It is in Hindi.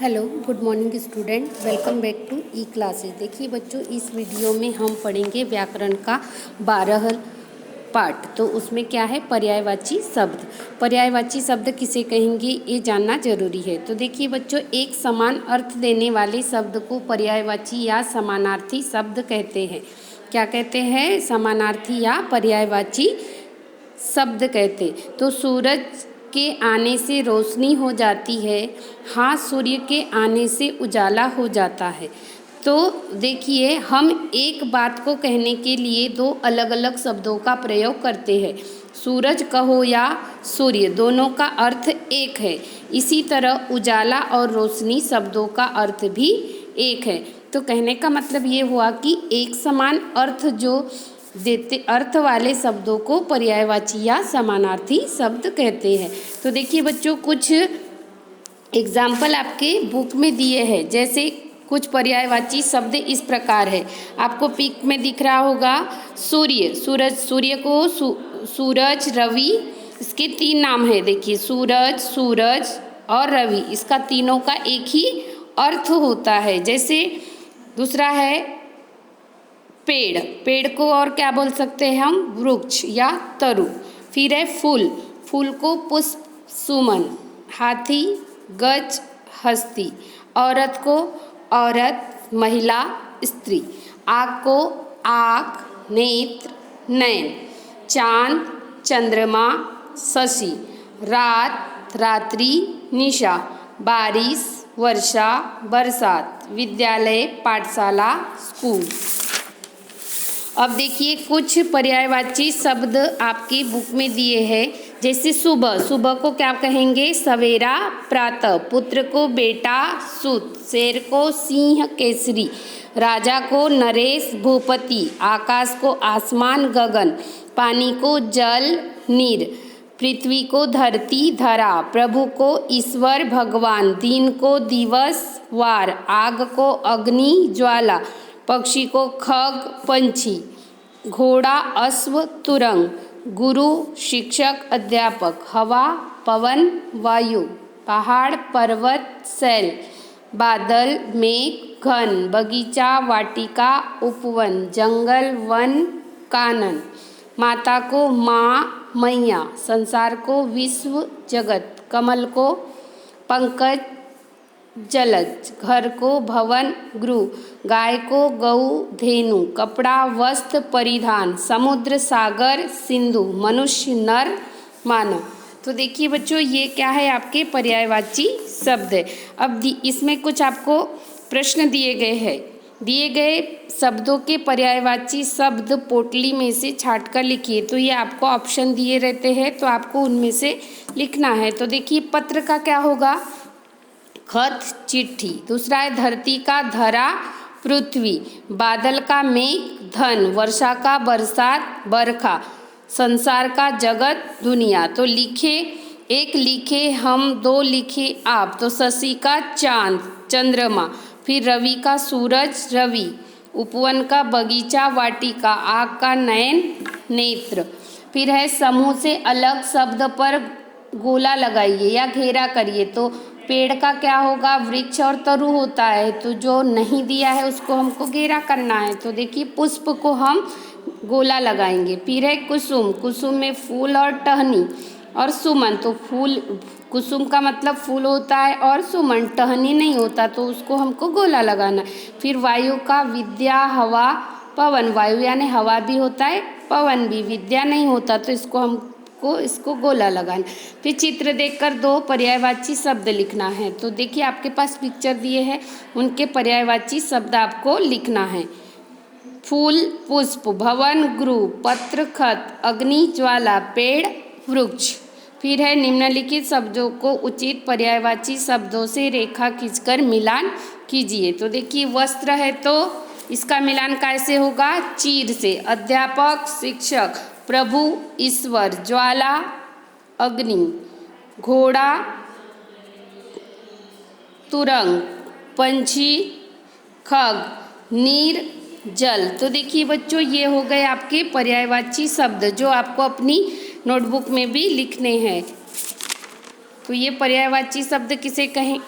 Hello good morning student, welcome back to E classes. देखिए बच्चों, इस वीडियो में हम पढ़ेंगे व्याकरण का 12 पार्ट। तो उसमें क्या है, पर्यायवाची शब्द। पर्यायवाची शब्द किसे कहेंगे ये जानना जरूरी है। तो देखिए बच्चों, एक समान अर्थ देने वाले शब्द को पर्यायवाची या समानार्थी शब्द कहते हैं। क्या कहते हैं? समानार्थी या पर्यायवाची शब्द कहते। तो सूरज के आने से रोशनी हो जाती है, हाँ सूर्य के आने से उजाला हो जाता है। तो देखिए, हम एक बात को कहने के लिए दो अलग अलग शब्दों का प्रयोग करते हैं। सूरज कहो या सूर्य, दोनों का अर्थ एक है। इसी तरह उजाला और रोशनी शब्दों का अर्थ भी एक है। तो कहने का मतलब ये हुआ कि एक समान अर्थ जो देते अर्थ वाले शब्दों को पर्यायवाची या समानार्थी शब्द कहते हैं। तो देखिए बच्चों, कुछ एग्जाम्पल आपके बुक में दिए हैं। जैसे कुछ पर्यायवाची शब्द इस प्रकार है, आपको पिक में दिख रहा होगा। सूर्य, सूरज, सूर्य को सूरज, रवि, इसके तीन नाम है। देखिए, सूरज, सूरज और रवि, इसका तीनों का एक ही अर्थ होता है। जैसे दूसरा है पेड़, पेड़ को और क्या बोल सकते हैं हम? वृक्ष या तरु। फिर है फूल, फूल को पुष्प, सुमन। हाथी, गज, हस्ती। औरत को औरत, महिला, स्त्री। आँख को आँख, नेत्र, नयन। चांद, चंद्रमा, शशि। रात, रात्रि, निशा। बारिश, वर्षा, बरसात। विद्यालय, पाठशाला, स्कूल। अब देखिए, कुछ पर्यायवाची शब्द आपकी बुक में दिए हैं। जैसे सुबह, सुबह को क्या कहेंगे? सवेरा, प्रातः। पुत्र को बेटा, सूत। शेर को सिंह, केसरी। राजा को नरेश, भूपति। आकाश को आसमान, गगन। पानी को जल, नीर। पृथ्वी को धरती, धरा। प्रभु को ईश्वर, भगवान। दिन को दिवस, वार। आग को अग्नि, ज्वाला। पक्षी को खग, पंछी। घोड़ा, अश्व, तुरंग। गुरु, शिक्षक, अध्यापक। हवा, पवन, वायु। पहाड़, पर्वत, शैल। बादल, मेघ, घन। बगीचा, वाटिका, उपवन। जंगल, वन, कानन। माता को माँ, मैया। संसार को विश्व, जगत। कमल को पंकज, जलज। घर को भवन, गृह। गाय को गऊ, धेनु। कपड़ा, वस्त्र, परिधान। समुद्र, सागर, सिंधु। मनुष्य, नर, मानव। तो देखिए बच्चों, ये क्या है? आपके पर्यायवाची शब्द है। अब इसमें कुछ आपको प्रश्न दिए गए हैं। दिए गए शब्दों के पर्यायवाची शब्द पोटली में से छांट कर लिखिए। तो ये आपको ऑप्शन दिए रहते हैं, तो आपको उनमें से लिखना है। तो देखिए, पत्र का क्या होगा? खत, चिट्ठी। दूसरा है धरती का धरा, पृथ्वी। बादल का मेघ, धन। वर्षा का बरसात, बरखा। संसार का जगत, दुनिया। तो लिखे, एक लिखे हम, दो लिखे आप। तो शशि का चांद, चंद्रमा। फिर रवि का सूरज, रवि। उपवन का बगीचा, वाटिका। आँख का नयन, नेत्र। फिर है समूह से अलग शब्द पर गोला लगाइए या घेरा करिए। तो पेड़ का क्या होगा? वृक्ष और तरु होता है। तो जो नहीं दिया है उसको हमको घेरा करना है। तो देखिए, पुष्प को हम गोला लगाएंगे। फिर है कुसुम, कुसुम में फूल और टहनी। और सुमन, तो फूल, कुसुम का मतलब फूल होता है और सुमन टहनी नहीं होता, तो उसको हमको गोला लगाना। फिर वायु का विद्या, हवा, पवन। वायु यानी हवा भी होता है, पवन भी। विद्या नहीं होता, तो इसको गोला लगाना। फिर चित्र देखकर दो पर्यायवाची शब्द लिखना है। तो देखिए, आपके पास पिक्चर दिए हैं, उनके पर्यायवाची शब्द आपको लिखना है। फूल, पुष्प। भवन, गृह। पत्र, खत। अग्नि, ज्वाला। पेड़, वृक्ष। फिर है निम्नलिखित शब्दों को उचित पर्यायवाची शब्दों से रेखा खींचकर मिलान कीजिए। तो देखिए, वस्त्र है तो इसका मिलान कैसे होगा? चीर से। अध्यापक, शिक्षक। प्रभु, ईश्वर। ज्वाला, अग्नि। घोड़ा, तुरंग। पंछी, खग। नीर, जल। तो देखिए बच्चों, ये हो गए आपके पर्यायवाची शब्द जो आपको अपनी नोटबुक में भी लिखने हैं। तो ये पर्यायवाची शब्द किसे कहें?